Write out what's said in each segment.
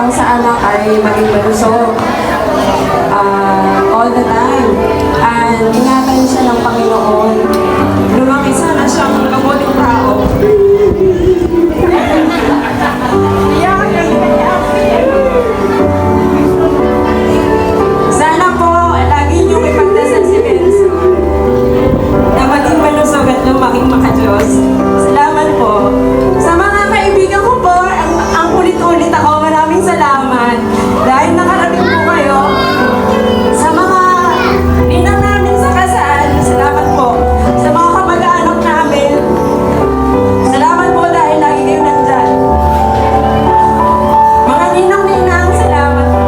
lang sa anak ay maging malusog all the time. And ingatan siya ng Panginoon. Lumaki sana siyang mabuting tao. Sana po, lagi niyong ipagdasal si Benzo na maging malusog at lumaking makadiyos. Salamat po. Sa mga kaibigan ko po, ang ulit-ulit ako, maraming salamat. Dahil nakarating po kayo. Sa mga ninang namin sa kasal, salamat po. Sa mga kamag-anak namin, salamat po dahil lagi kayo nandyan. Mga ninang-ninang, salamat po.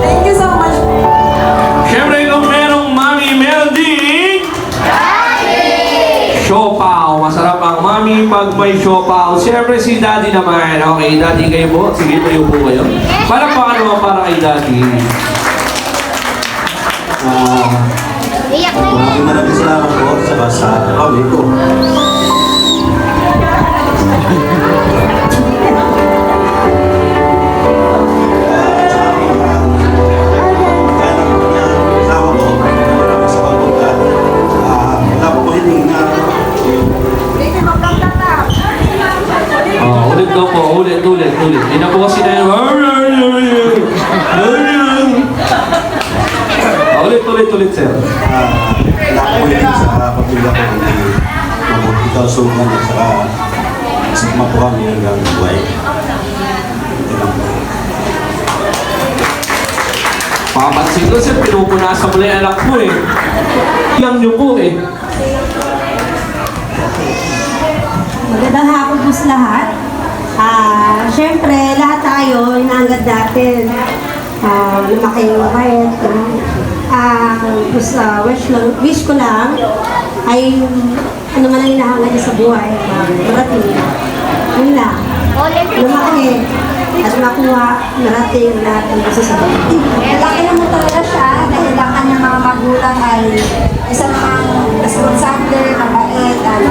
Thank you so much. Siyempre kung merong Mami Meldy, siopaw. Masarap ang mami pag may siopaw. Siyempre si Daddy naman. Okay, Daddy kayo po. Sige, tayo po kayo. Para pa ano para kay Daddy. Maraming salamat po sa kami ko. Ulit daw po. Ulit. Hindi na po kasi na yun. Ulit, sir. Nakulit sa pagtula ko hindi mabuti ka sugan at saka sigma po kami hanggang buhay. Papansin ko, sir, pinupunasan mo na yung anak mo eh. Yang nyo po eh. Magandang hapon po sa lahat. Siyempre, lahat tayo, inaanggad natin. Lumaki yung mabait. Wish ko lang ay ano man ang hinahangad niya sa buhay. Marating. Yun lang. Lumaki at makuha, narating lahat ng gusto sa buhay. Laki naman talaga siya dahil ang kanyang mga magulang ay isang mga responsable, mabait, at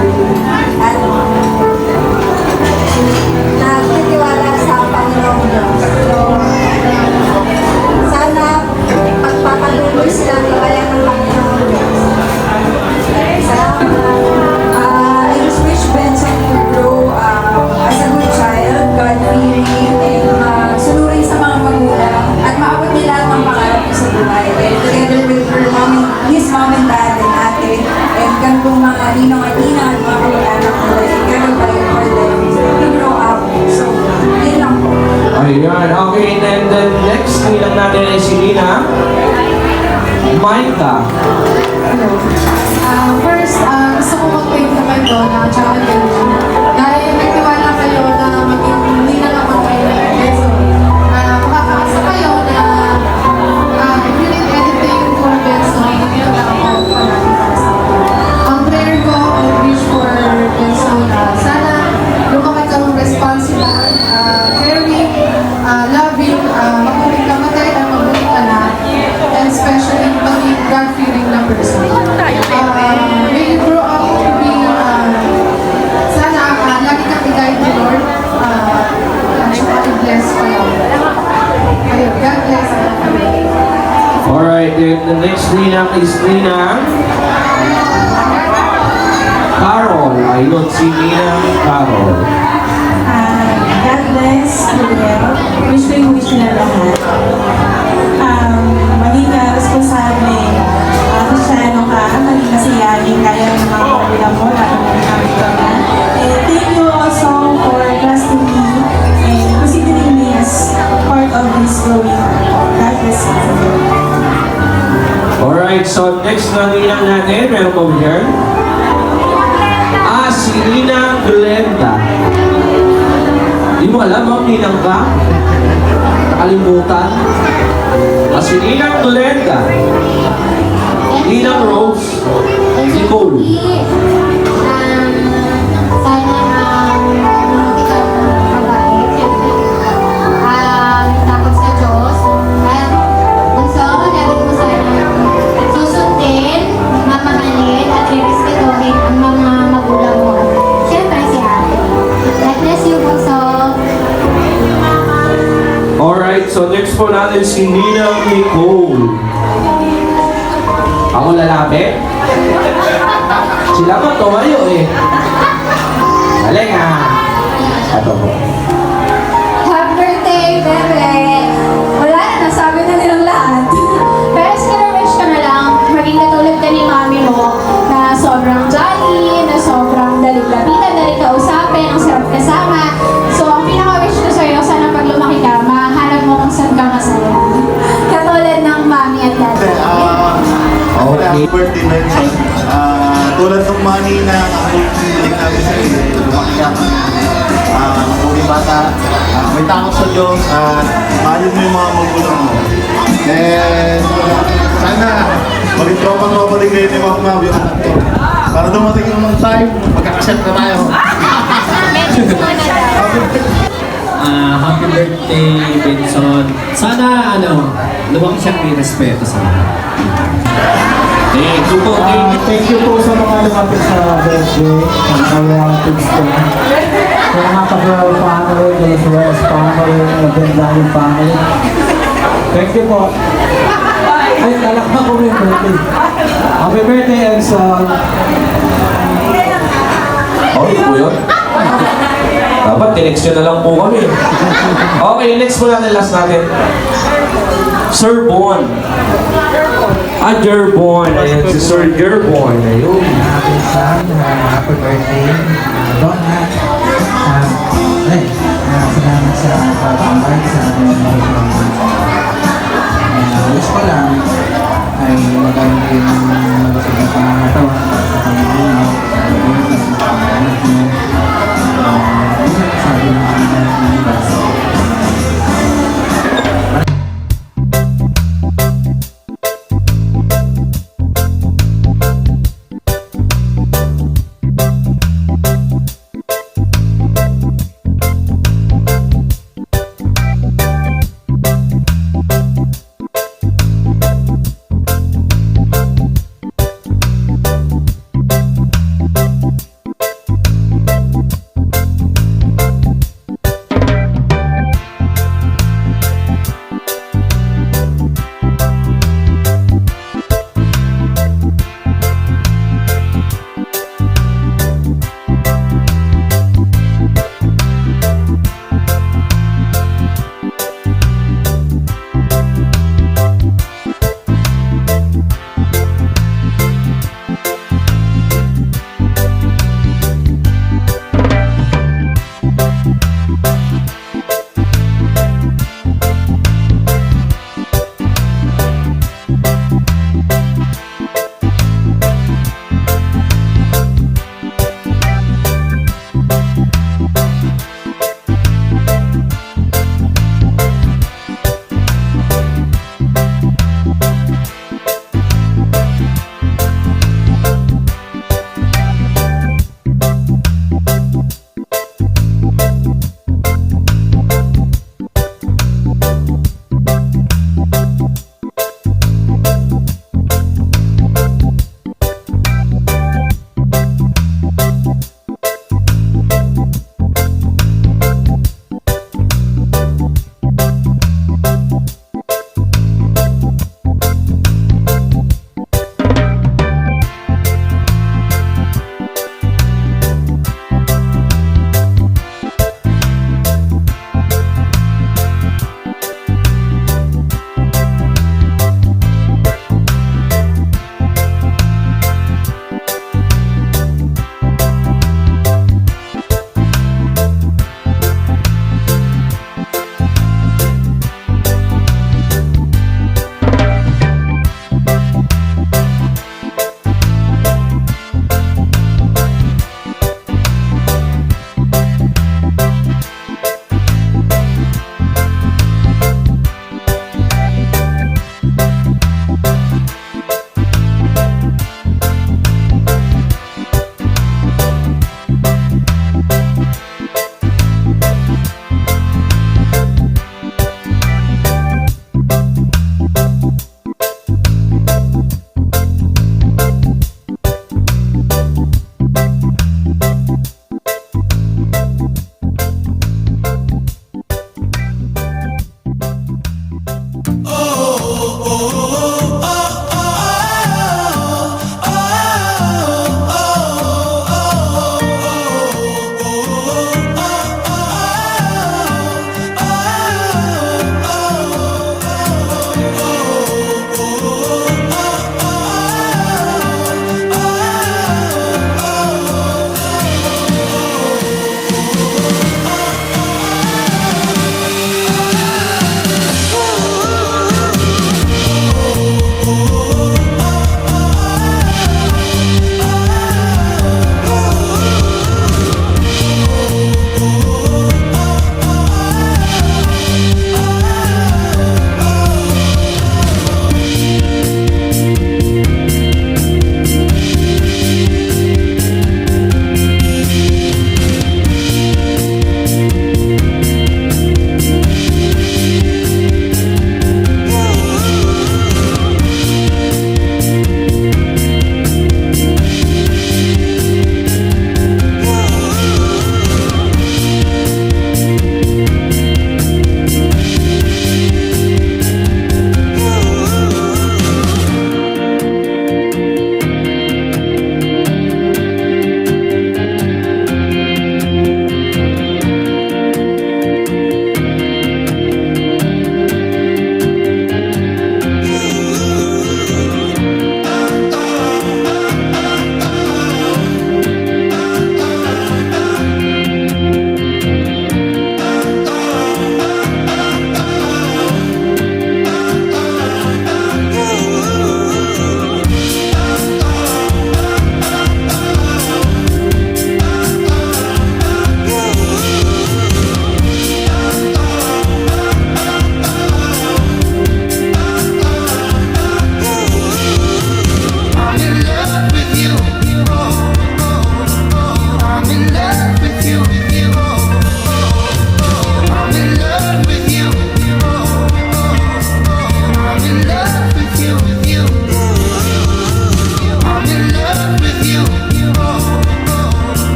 nagtitiwala sa Panginoon Diyos. So, sana pagpapatuloy sila ng bayan ng Panginoon Diyos. Salamat. I just wish Benson to grow as a good child, God-fearing, and sunurin sa mga magulang at maabot nila lahat ng pangarap niya sa buhay. And together with his mom and dad and ate, and ganitong mga ninong at ninang at mga kamag-anak nila, God will provide for them to grow up. So, yun lang po. Ayan, okay. And then next, ang ilang natin ay si Nina. Maika. First, gusto ko mag-thank naman doon na Channel Energy. Dahil nagtiwala kayo na maging hindi na naman kayo ng Benzo. Makakasa kayo na if you need anything for Benzo, hindi na lang ako palagi para sa akin. Ang prayer ko, I wish for Benzo na sana lumaki kang responsible, caring, loving, mabuting kamatay at mabuting anak, and especially maging God-fearing na person. May you grow up to be, sana lagi kang i-guide ni Lord, siya i-bless pa yun. Ayun, God bless. Alright, then the next Nina is Nina Carol. Ayun, si Nina Carol. God bless, Miguel. Wish ko yung wish na lahat. Maging responsable, Kristyano ka, maging masiyahin, kaya ng mga magulang mo, lahat ng mga magulang. And thank you also for trusting me and considering me as part of this growing. God bless you. Alright, so next na Nina natin, meron po here. Si Nina Glenda. Di mo alam, ma'am, ninang ka? Nakalimutan? Si Nina Glenda. Ninang Rose. Nicole. Sana hindi ka mabait. Takot sa Diyos. At bunso, lagi mo sana susundin, mamahalin at i-respetuhin ang mga magulang mo. Siyempre si ate. God bless you, bunso. Alright, so next po natin si Ninang Nicole. Ako lalapit? Sila pa tumayo eh. Galing ah. Ito po. Happy birthday, bebe! Wala na, nasabi na nilang lahat. Pero wish ko na lang, maging katulad ka ni mami mo, na sobrang jolly, na sobrang dalig-lapitan, dali kausapin, ang sarap kasama. So, ang pinaka-wish ko sa'yo, sana pag lumaki ka, mahanap mo kung saan ka masaya. Katulad ng mami at daddy. Okay. Happy birthday, Nelson. Tulad ng money na piling namin sa iyo, lumaki ka. Mabuting bata, may takot sa Diyos, at mahalin mo yung mga magulang mo. And sana maging tropa-tropa din kayo ni Mama Mabi. Para dumating yung time, magkakaset na tayo. Happy birthday, Benson. Sana, lumaki siyang may respeto sa mga. Thank you po. Thank you po sa mga lumapit sa birthday, sa mga relatives ko. Sa mga Cabral family, the Suarez family, the Bendayo family. Thank you po. Ay, lalakman ko yung birthday. Happy birthday, Enson. Oh, yun po yun. Dapat tinext nyo na lang po kami. Okay, next po natin, last natin. Sir Bon. Jerbon. Ayan, si Sir Jerbon. Ayun. Happy birthday, Donut. Salamat sa pag-ambay sa wish ko lang ay magandang malusog na pangangatawan sa panginoon, sa panginoon, sa panginoon, sabi ng